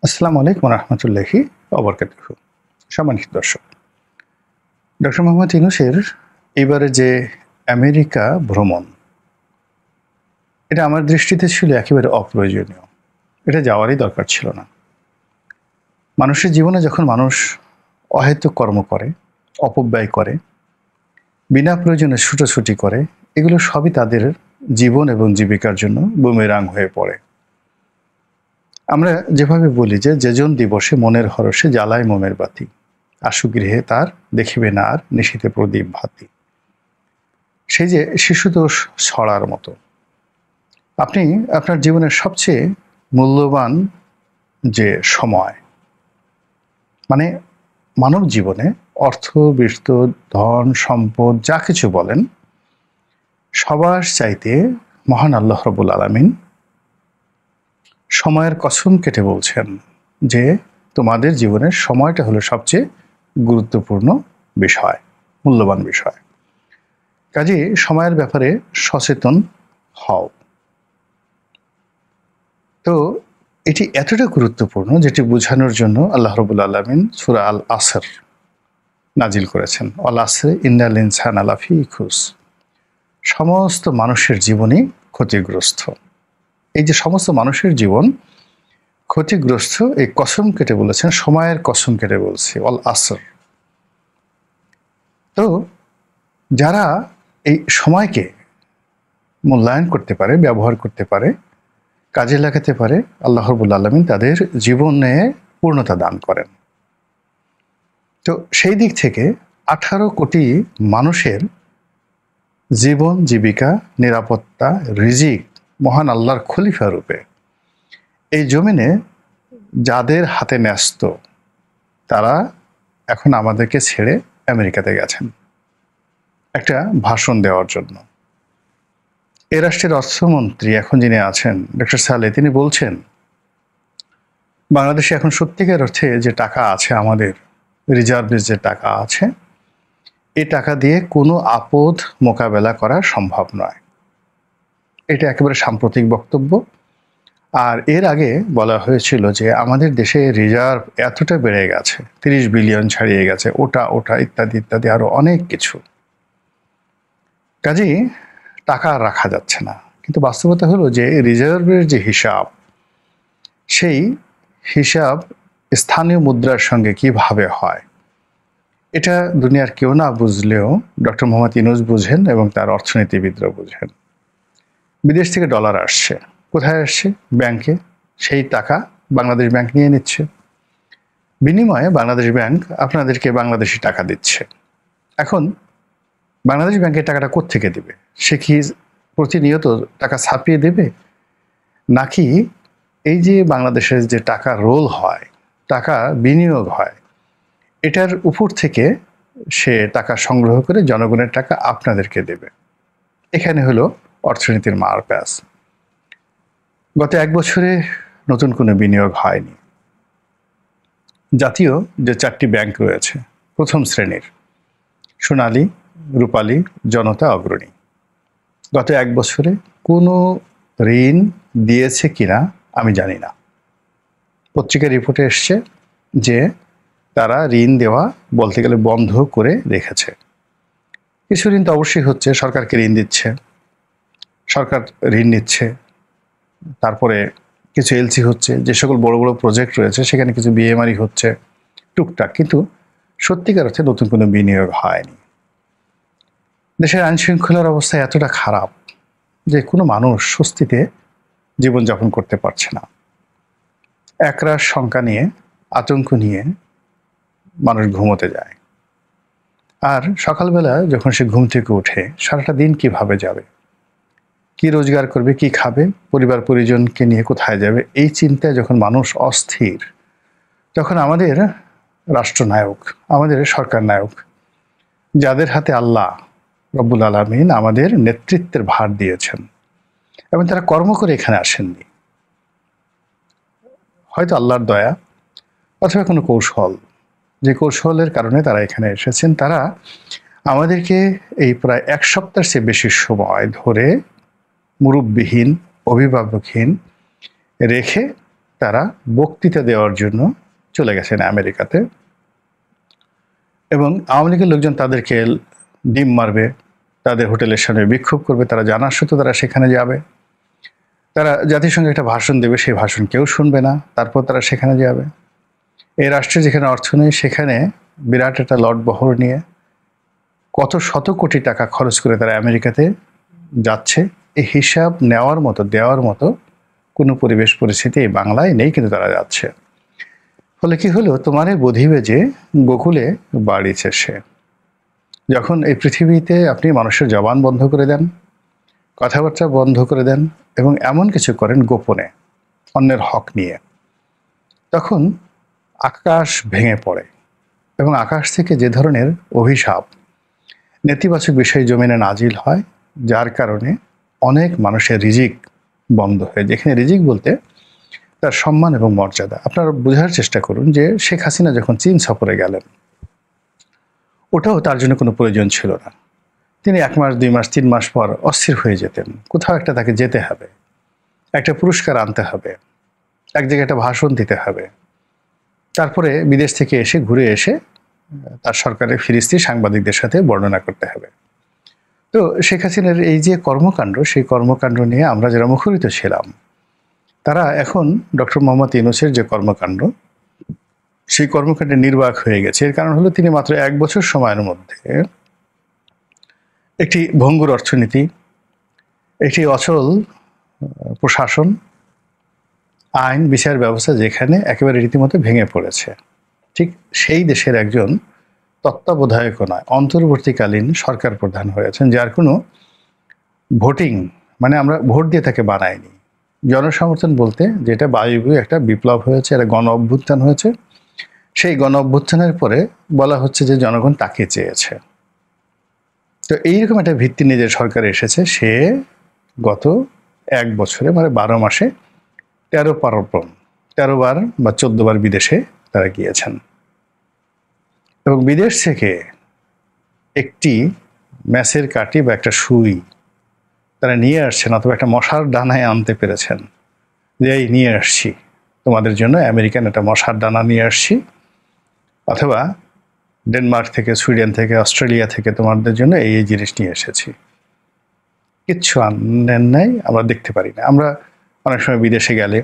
আসসালামু আলাইকুম রহমতুল্লাহি ওবরকাতুহু। সম্মানিত দর্শক, ডক্টর মোহাম্মদ ইউনূসের এবারে যে আমেরিকা ভ্রমণ, এটা আমার দৃষ্টিতে ছিল একেবারে অপ্রয়োজনীয়। এটা যাওয়ারই দরকার ছিল না। মানুষের জীবনে যখন মানুষ অহেতুক কর্ম করে, অপব্যয় করে, বিনা প্রয়োজনে ছুটোছুটি করে, এগুলো সবই তাদের জীবন এবং জীবিকার জন্য বুমেরাং হয়ে পড়ে। আমরা যেভাবে বলি যে যেজন দিবসে মনের হরষে জ্বালায় মোমের বাতি, আশু গৃহে তার দেখিবে না আর নিশীথে প্রদীপ ভাতি। সেই যে শিশুদোষ ছড়ার মতো, আপনি আপনার জীবনের সবচেয়ে মূল্যবান যে সময়, মানে মানব জীবনে অর্থ, বৃত্ত, ধন, সম্পদ যা কিছু বলেন, সবার চাইতে মহান আল্লাহ রাব্বুল আলামিন সময়ের কসম কেটে বলছেন যে তোমাদের জীবনের সময়টা হলো সবচেয়ে গুরুত্বপূর্ণ বিষয়, মূল্যবান বিষয়। কাজেই সময়ের ব্যাপারে সচেতন হও। তো এটি এতটা গুরুত্বপূর্ণ যেটি বোঝানোর জন্য আল্লাহ রাব্বুল আলামিন সূরা আল আসর নাজিল করেছেন। আল আসরে ইন্নাল ইনসানা লাফি খুসর। সমস্ত মানুষের জীবনই ক্ষতিগ্রস্ত। এই যে সমস্ত মানুষের জীবন ক্ষতিগ্রস্ত, এই কসম কেটে বলেছেন, সময়ের কসম কেটে বলছে আল আসর। তো যারা এই সময়কে মূল্যায়ন করতে পারে, ব্যবহার করতে পারে, কাজে লাগাতে পারে, আল্লাহ রাব্বুল আলামিন তাদের জীবনে পূর্ণতা দান করেন। তো সেই দিক থেকে 18 কোটি মানুষের জীবন, জীবিকা, নিরাপত্তা, রিজিক মহান আল্লাহর খলিফা রূপে এই জমিনে যাদের হাতে ন্যস্ত, তারা এখন আমাদেরকে ছেড়ে আমেরিকাতে গেছেন একটা ভাষণ দেওয়ার জন্য। এ রাষ্ট্রের অর্থমন্ত্রী এখন যিনি আছেন, ডক্টর সালে, তিনি বলছেন বাংলাদেশে এখন সত্যিকার অর্থে যে টাকা আছে, আমাদের রিজার্ভে যে টাকা আছে, এই টাকা দিয়ে কোনো আপদ মোকাবেলা করা সম্ভব নয়। এটা একেবারে সাম্প্রতিক বক্তব্য। আর এর আগে বলা হয়েছিল যে আমাদের দেশে রিজার্ভ এতটা বেড়ে গেছে, 30 বিলিয়ন ছাড়িয়ে গেছে, ওটা ইত্যাদি ইত্যাদি আরো অনেক কিছু। কাজেই টাকা আর রাখা যাচ্ছে না। কিন্তু বাস্তবতা হলো যে রিজার্ভের যে হিসাব, সেই হিসাব স্থানীয় মুদ্রার সঙ্গে কিভাবে হয়, এটা দুনিয়ার কেউ না বুঝলেও ডক্টর মোহাম্মদ ইউনূস বুঝেন এবং তার অর্থনীতিবিদরা বুঝেন। বিদেশ থেকে ডলার আসছে, কোথায় আসছে? ব্যাংকে। সেই টাকা বাংলাদেশ ব্যাংক নিয়ে নিচ্ছে, বিনিময়ে বাংলাদেশ ব্যাংক আপনাদেরকে বাংলাদেশি টাকা দিচ্ছে। এখন বাংলাদেশ ব্যাংকের টাকাটা কোত্থেকে দেবে? সে কি প্রতিনিয়ত টাকা ছাপিয়ে দেবে, নাকি এই যে বাংলাদেশের যে টাকা রোল হয়, টাকা বিনিয়োগ হয়, এটার উপর থেকে সে টাকা সংগ্রহ করে জনগণের টাকা আপনাদেরকে দেবে? এখানে হলো অর্থনীতির মারপ্যাচ। গত 1 বছরে নতুন কোনো বিনিয়োগ হয়নি। জাতীয় যে 4টি ব্যাংক রয়েছে, প্রথম শ্রেণীর, সোনালী, রূপালী, জনতা, অগ্রণী, গত 1 বছরে কোনো ঋণ দিয়েছে কিনা আমি জানি না। পত্রিকার রিপোর্টে এসছে যে তারা ঋণ দেওয়া বলতে গেলে বন্ধ করে রেখেছে। কিছু ঋণ তো অবশ্যই হচ্ছে, সরকারকে ঋণ দিচ্ছে, সরকার ঋণ নিচ্ছে, তারপরে কিছু এলসি হচ্ছে, যে সকল বড় বড় প্রজেক্ট রয়েছে সেখানে কিছু বিএমআরই হচ্ছে টুকটাক, কিন্তু সত্যিকার অর্থে নতুন কোনো বিনিয়োগ হয়নি। দেশের আইন শৃঙ্খলার অবস্থা এতটা খারাপ যে কোনো মানুষ স্বস্তিতে জীবনযাপন করতে পারছে না। একরাশ শঙ্কা নিয়ে, আতঙ্ক নিয়ে মানুষ ঘুমোতে যায়। আর সকালবেলা যখন সে ঘুম থেকে উঠে, সারাটা দিন কিভাবে যাবে, কি রোজগার করবে, কি খাবে, পরিবার পরিজনকে নিয়ে কোথায় যাবে, এই চিন্তায় যখন মানুষ অস্থির, তখন আমাদের রাষ্ট্রনায়ক, আমাদের সরকার নায়ক, যাদের হাতে আল্লাহ রব্বুল আলামিন আমাদের নেতৃত্বের ভার দিয়েছেন এবং তারা কর্ম করে এখানে আসেননি, হয়তো আল্লাহর দয়া অথবা কোনো কৌশল, যে কৌশলের কারণে তারা এখানে এসেছেন, তারা আমাদেরকে এই প্রায় 1 সপ্তাহের চেয়ে বেশি সময় ধরে মুরব্বিহীন, অভিভাবকহীন রেখে তারা বক্তৃতা দেওয়ার জন্য চলে গেছেন আমেরিকাতে, এবং আওয়ামী লীগের লোকজন তাদেরকে ডিম মারবে, তাদের হোটেলের সামনে বিক্ষোভ করবে, তারা জানার সত্ত্বেও তারা সেখানে যাবে, তারা জাতিসংঘে একটা ভাষণ দেবে, সেই ভাষণ কেউ শুনবে না, তারপর তারা সেখানে যাবে। এই রাষ্ট্রে যেখানে অর্থ নেই সেখানে বিরাট একটা লটবহর নিয়ে কত শত কোটি টাকা খরচ করে তারা আমেরিকাতে যাচ্ছে, এই হিসাব নেওয়ার মতো দেওয়ার মতো কোনো পরিবেশ পরিস্থিতি এই বাংলায় নেই, কিন্তু তারা যাচ্ছে। ফলে কি হলো, তোমারে বধিবে যে গোকুলে বাড়িছে সে। যখন এই পৃথিবীতে আপনি মানুষের জবান বন্ধ করে দেন, কথাবার্তা বন্ধ করে দেন এবং এমন কিছু করেন গোপনে অন্যের হক নিয়ে, তখন আকাশ ভেঙে পড়ে এবং আকাশ থেকে যে ধরনের অভিশাপ, নেতিবাচক বিষয় জমিনে নাজিল হয়, যার কারণে অনেক মানুষের রিজিক বন্ধ হয়ে যায়। এখানে রিজিক বলতে তার সম্মান এবং মর্যাদা। আপনারা বোঝার চেষ্টা করুন যে শেখ হাসিনা যখন চীন সফরে গেলেন, ওটাও তার জন্য কোনো প্রয়োজন ছিল না। তিনি 1 মাস 2 মাস 3 মাস পর অস্থির হয়ে যেতেন, কোথাও একটা তাকে যেতে হবে, একটা পুরস্কার আনতে হবে, এক জায়গায় একটা ভাষণ দিতে হবে, তারপরে বিদেশ থেকে এসে ঘুরে এসে তার সরকারের ফিরিস্তি সাংবাদিকদের সাথে বর্ণনা করতে হবে। তো শেখ হাসিনার এই যে কর্মকাণ্ড, সেই কর্মকাণ্ড নিয়ে আমরা যারা মুখরিত ছিলাম, তারা এখন ডক্টর মোহাম্মদ ইউনূসের যে কর্মকাণ্ড, সেই কর্মকাণ্ডে নির্বাক হয়ে গেছে। এর কারণ হলো তিনি মাত্র 1 বছর সময়ের মধ্যে একটি ভঙ্গুর অর্থনীতি, একটি অচল প্রশাসন, আইন বিচার ব্যবস্থা যেখানে একেবারে রীতিমতো ভেঙে পড়েছে, ঠিক সেই দেশের একজন তত্ত্বাবধায়ক নয়, অন্তর্বর্তীকালীন সরকার প্রধান হয়েছেন, যার কোনো ভোটিং মানে আমরা ভোট দিয়ে তাকে বানাইনি। জনসমর্থন বলতে যেটা বায়বীয় একটা বিপ্লব হয়েছে, একটা গণ অভ্যুত্থান হয়েছে, সেই গণ অভ্যুত্থানের পরে বলা হচ্ছে যে জনগণ তাকে চেয়েছে। তো এইরকম একটা ভিত্তি নিয়ে যে সরকার এসেছে, সে গত 1 বছরে মানে 12 মাসে 13 পার্বণ, 13 বার বা 14 বার বিদেশে তারা গিয়েছেন, এবং বিদেশ থেকে একটি ম্যাচের কাঠি বা একটা সুই তারা নিয়ে আসছেন, অথবা একটা মশার ডানায় আনতে পেরেছেন, যে এই নিয়ে আসছি তোমাদের জন্য, আমেরিকান একটা মশার ডানা নিয়ে আসছি, অথবা ডেনমার্ক থেকে, সুইডেন থেকে, অস্ট্রেলিয়া থেকে তোমাদের জন্য এই এই জিনিস নিয়ে এসেছি। কিচ্ছু আনেন নাই, আমরা দেখতে পারি না। আমরা অনেক সময় বিদেশে গেলে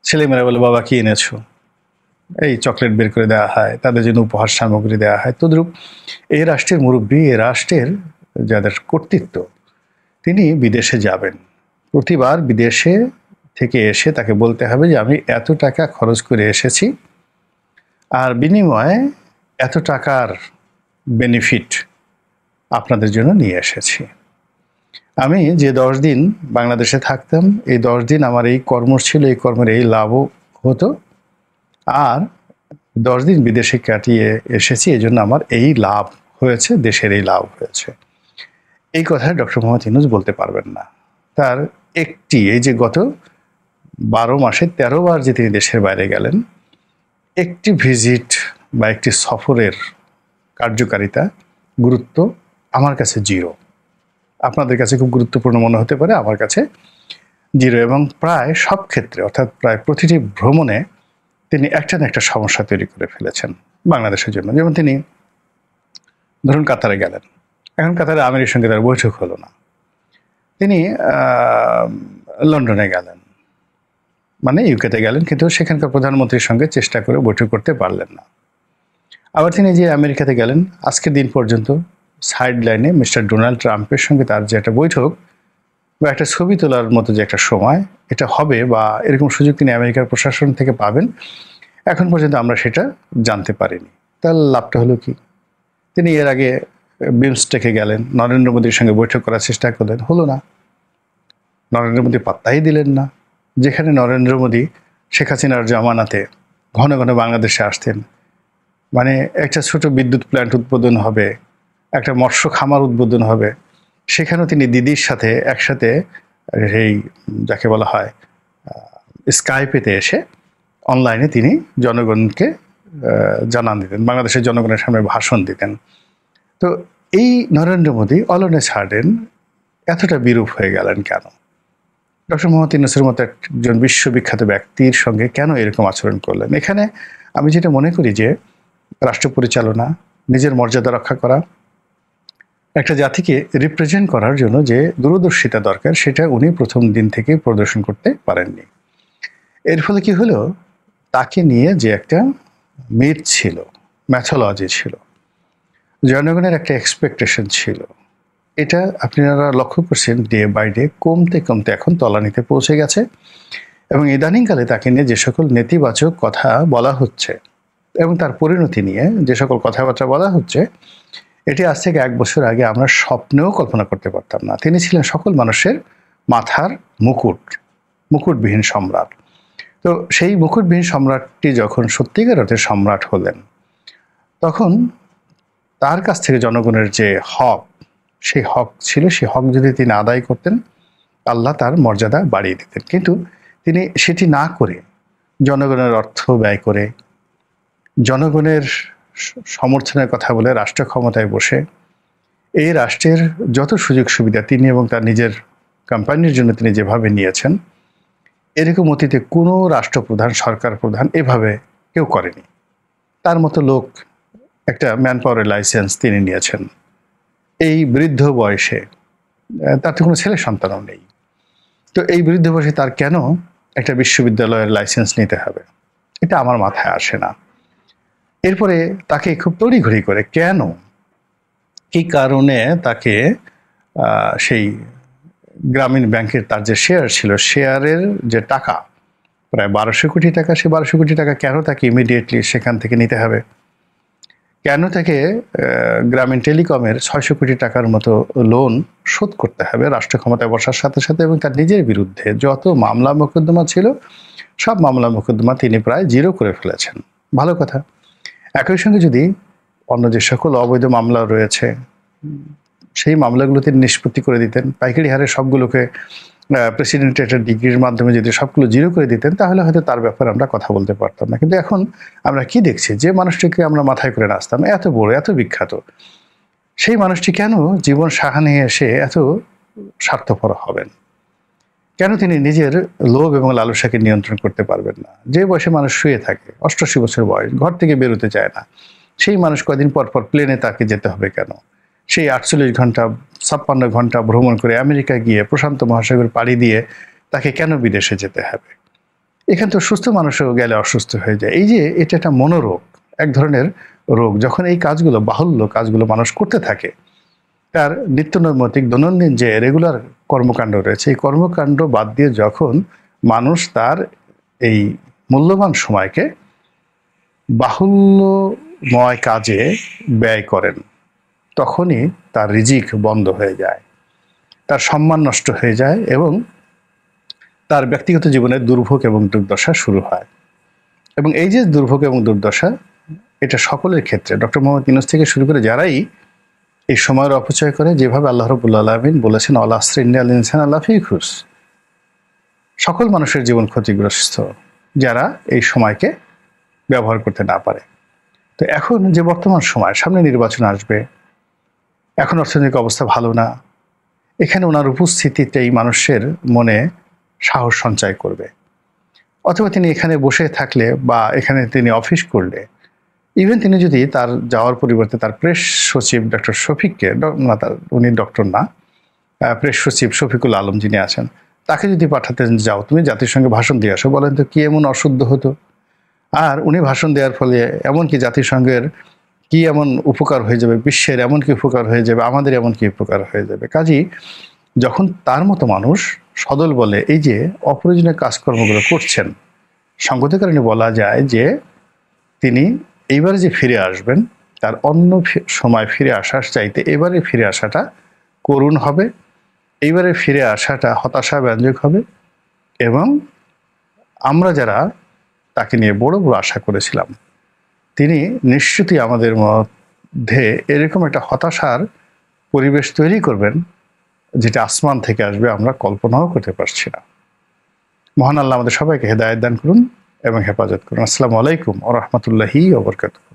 ছেলেমেয়েরা বলে, বাবা কি এনেছো? এই চকলেট বের করে দেওয়া হয়, তাদের জন্য উপহার সামগ্রী দেওয়া হয়। তদ্রূপ এই রাষ্ট্রের মুরব্বী, এই রাষ্ট্রের যাদের কর্তৃত্ব, তিনি বিদেশে যাবেন, প্রতিবার বিদেশে থেকে এসে তাকে বলতে হবে যে আমি এত টাকা খরচ করে এসেছি, আর বিনিময়ে এত টাকার বেনিফিট আপনাদের জন্য নিয়ে এসেছি। আমি যে 10 দিন বাংলাদেশে থাকতাম, এই 10 দিন আমার এই কর্ম ছিল, এই কর্মের এই লাভও হতো, আর 10 দিন বিদেশে কাটিয়ে এসেছি, এই জন্য আমার এই লাভ হয়েছে, দেশের এই লাভ হয়েছে। এই কথা ডক্টর মোহাম্মদ ইউনূস বলতে পারবেন না। তার একটি, এই যে গত 12 মাসে 13 বার যে তিনি দেশের বাইরে গেলেন, একটি ভিজিট বা একটি সফরের কার্যকারিতা, গুরুত্ব আমার কাছে 0। আপনাদের কাছে খুব গুরুত্বপূর্ণ মনে হতে পারে, আমার কাছে 0। এবং প্রায় সব ক্ষেত্রে, অর্থাৎ প্রায় প্রতিটি ভ্রমণে তিনি একটা না একটা সমস্যা তৈরি করে ফেলেছেন বাংলাদেশের জন্য। যেমন তিনি ধরুন কাতারে গেলেন, এখন কাতারে আমিরের সঙ্গে তার বৈঠক হলো না। তিনি লন্ডনে গেলেন, মানে ইউকেতে গেলেন, কিন্তু সেখানকার প্রধানমন্ত্রীর সঙ্গে চেষ্টা করে বৈঠক করতে পারলেন না। আবার তিনি যে আমেরিকাতে গেলেন, আজকের দিন পর্যন্ত সাইড লাইনে মিস্টার ডোনাল্ড ট্রাম্পের সঙ্গে তার যে একটা বৈঠক বা একটা ছবি তোলার মতো যে একটা সময় এটা হবে, বা এরকম সুযোগ তিনি আমেরিকার প্রশাসন থেকে পাবেন, এখন পর্যন্ত আমরা সেটা জানতে পারিনি। তার লাভটা হলো কি? তিনি এর আগে বিমস্টেকে গেলেন, নরেন্দ্র মোদীর সঙ্গে বৈঠক করার চেষ্টা করলেন, হলো না। নরেন্দ্র মোদী পাত্তাই দিলেন না। যেখানে নরেন্দ্র মোদী শেখ হাসিনার জামানাতে ঘন ঘন বাংলাদেশে আসতেন, মানে একটা ছোট বিদ্যুৎ প্ল্যান্ট উদ্বোধন হবে, একটা মৎস্য খামার উদ্বোধন হবে, সেখানেও তিনি দিদির সাথে একসাথে এই যাকে বলা হয় স্কাইপেতে এসে অনলাইনে তিনি জনগণকে জানান দিতেন, বাংলাদেশের জনগণের সামনে ভাষণ দিতেন। তো এই Narendra Modi all on a sudden এতটা বিরূপ হয়ে গেলেন কেন? ডক্টর মোহাম্মদ ইউনূসের মতো একজন বিশ্ববিখ্যাত ব্যক্তির সঙ্গে কেন এরকম আচরণ করলেন? এখানে আমি যেটা মনে করি যে রাষ্ট্র পরিচালনা, নিজের মর্যাদা রক্ষা করা, একটা জাতিকে রিপ্রেজেন্ট করার জন্য যে দূরদর্শিতা দরকার সেটা উনি প্রথম দিন থেকে প্রদর্শন করতে পারেননি। এর ফলে কি হলো, তাকে নিয়ে যে একটা মিথ ছিল, ম্যাথোলজি ছিল, জনগণের একটা এক্সপেকটেশন ছিল, এটা আপনারা লক্ষ্য করছেন ডে বাই ডে কমতে কমতে এখন তলানিতে পৌঁছে গেছে। এবং ইদানিংকালে তাকে নিয়ে যে সকল নেতিবাচক কথা বলা হচ্ছে এবং তার পরিণতি নিয়ে যে সকল কথাবার্তা বলা হচ্ছে, এটি আজ থেকে 1 বছর আগে আমরা স্বপ্নেও কল্পনা করতে পারতাম না। তিনি ছিলেন সকল মানুষের মাথার মুকুট, মুকুটবিহীন সম্রাট। তো সেই মুকুটবিহীন সম্রাটটি যখন সত্যিকার অর্থে সম্রাট হলেন, তখন তার কাছ থেকে জনগণের যে হক, সেই হক ছিল, সেই হক যদি তিনি আদায় করতেন, আল্লাহ তার মর্যাদা বাড়িয়ে দিতেন। কিন্তু তিনি সেটি না করে জনগণের অর্থ ব্যয় করে, জনগণের সমর্থনের কথা বলে রাষ্ট্র ক্ষমতায় বসে এই রাষ্ট্রের যত সুযোগ সুবিধা তিনি এবং তার নিজের কোম্পানির জন্য তিনি যেভাবে নিয়েছেন, এরকম অতীতে কোনো রাষ্ট্রপ্রধান, সরকার প্রধান এভাবে কেউ করেনি। তার মতো লোক, একটা ম্যান পাওয়ারের লাইসেন্স তিনি নিয়েছেন এই বৃদ্ধ বয়সে, তার তো কোনো ছেলে সন্তানও নেই। তো এই বৃদ্ধ বয়সে তার কেন একটা বিশ্ববিদ্যালয়ের লাইসেন্স নিতে হবে, এটা আমার মাথায় আসে না। এরপরে তাকে খুব তড়িঘড়ি করে কেন, কি কারণে তাকে সেই গ্রামীণ ব্যাংকের তার যে শেয়ার ছিল, শেয়ারের যে টাকা প্রায় 1200 কোটি টাকা, সে 1200 কোটি টাকা কেন তাকে ইমিডিয়েটলি সেখান থেকে নিতে হবে? কেন তাকে গ্রামীণ টেলিকমের 600 কোটি টাকার মতো লোন শোধ করতে হবে রাষ্ট্র ক্ষমতায় বসার সাথে সাথে? এবং তার নিজের বিরুদ্ধে যত মামলা মোকদ্দমা ছিল, সব মামলা মোকদ্দমা তিনি প্রায় জিরো করে ফেলেছেন। ভালো কথা। একই সঙ্গে যদি অন্য যে সকল অবৈধ মামলা রয়েছে, সেই মামলাগুলো তিনি নিষ্পত্তি করে দিতেন, পাইকারি হারে সবগুলোকে প্রেসিডেন্টের একটা ডিগ্রির মাধ্যমে যদি সবগুলো জিরো করে দিতেন, তাহলে হয়তো তার ব্যাপারে আমরা কথা বলতে পারতাম না। কিন্তু এখন আমরা কি দেখছি, যে মানুষটিকে আমরা মাথায় করে নাচতাম, এত বড়, এত বিখ্যাত, সেই মানুষটি কেন জীবন সাহা নিয়ে এসে এত স্বার্থপর হবেন? কেন তিনি নিজের লোভ এবং লালসাকে নিয়ন্ত্রণ করতে পারবেন না? যে বয়সে মানুষ শুয়ে থাকে, 88 বছর বয়স, ঘর থেকে বেরোতে চায় না, সেই মানুষ কদিন পর পর প্লেনে তাকে যেতে হবে কেন? সেই 48 ঘন্টা, 56 ঘন্টা ভ্রমণ করে আমেরিকা গিয়ে প্রশান্ত মহাসাগর পাড়ি দিয়ে তাকে কেন বিদেশে যেতে হবে? এখানে তো সুস্থ মানুষও গেলে অসুস্থ হয়ে যায়। এই যে এটা একটা মনোরোগ, এক ধরনের রোগ। যখন এই কাজগুলো, বাহুল্য কাজগুলো মানুষ করতে থাকে, তার নিত্যনৈমিত্তিক দৈনন্দিন যে রেগুলার কর্মকাণ্ড রয়েছে, এই কর্মকাণ্ড বাদ দিয়ে যখন মানুষ তার এই মূল্যবান সময়কে বাহুল্যময় কাজে ব্যয় করেন, তখনই তার রিজিক বন্ধ হয়ে যায়, তার সম্মান নষ্ট হয়ে যায় এবং তার ব্যক্তিগত জীবনের দুর্ভোগ এবং দুর্দশা শুরু হয়। এবং এই যে দুর্ভোগ এবং দুর্দশা, এটা সকলের ক্ষেত্রে, ডক্টর মোহাম্মদ ইউনূস থেকে শুরু করে যারাই এই সময়ের অপচয় করে, যেভাবে আল্লাহ রাব্বুল আলামিন বলেছেন আল আসরি ইন্নাল ইনসানা লাফি খুসর, সকল মানুষের জীবন ক্ষতিগ্রস্ত যারা এই সময়কে ব্যবহার করতে না পারে। তো এখন যে বর্তমান সময়, সামনে নির্বাচন আসবে, এখন অর্থনৈতিক অবস্থা ভালো না, এখানে ওনার উপস্থিতিতেই মানুষের মনে সাহস সঞ্চয় করবে। অথবা তিনি এখানে বসে থাকলে বা এখানে তিনি অফিস করলে, ইভেন তিনি যদি তার যাওয়ার পরিবর্তে তার প্রেস সচিব ডক্টর শফিককে, উনি ডক্টর না, প্রেস সচিব শফিকুল আলম যিনি আছেন, তাকে যদি পাঠাতেন, যাও তুমি জাতিসংঘে ভাষণ দিয়ে আসো, বলেন তো কি এমন অশুদ্ধ হতো? আর উনি ভাষণ দেওয়ার ফলে এমন কি জাতিসংঘের কি এমন উপকার হয়ে যাবে, বিশ্বের এমন কি উপকার হয়ে যাবে, আমাদের এমন কি উপকার হয়ে যাবে? কাজেই যখন তার মতো মানুষ সদল বলে এই যে অপ্রয়োজনীয় কাজকর্মগুলো করছেন, সঙ্গত কারণে বলা যায় যে তিনি এইবারে যে ফিরে আসবেন, তার অন্য সময় ফিরে আসার চাইতে এবারে ফিরে আসাটা করুণ হবে, এইবারে ফিরে আসাটা হতাশা ব্যঞ্জক হবে। এবং আমরা যারা তাকে নিয়ে বড় বড় আশা করেছিলাম, তিনি নিশ্চিতই আমাদের মধ্যে এরকম একটা হতাশার পরিবেশ তৈরি করবেন, যেটা আসমান থেকে আসবে আমরা কল্পনাও করতে পারছি না। মহান আল্লাহ আমাদের সবাইকে হেদায়েত দান করুন এবং হেফাজত করুন। আসসালামু আলাইকুম ওয়া রাহমাতুল্লাহি ওয়া বারাকাতুহু।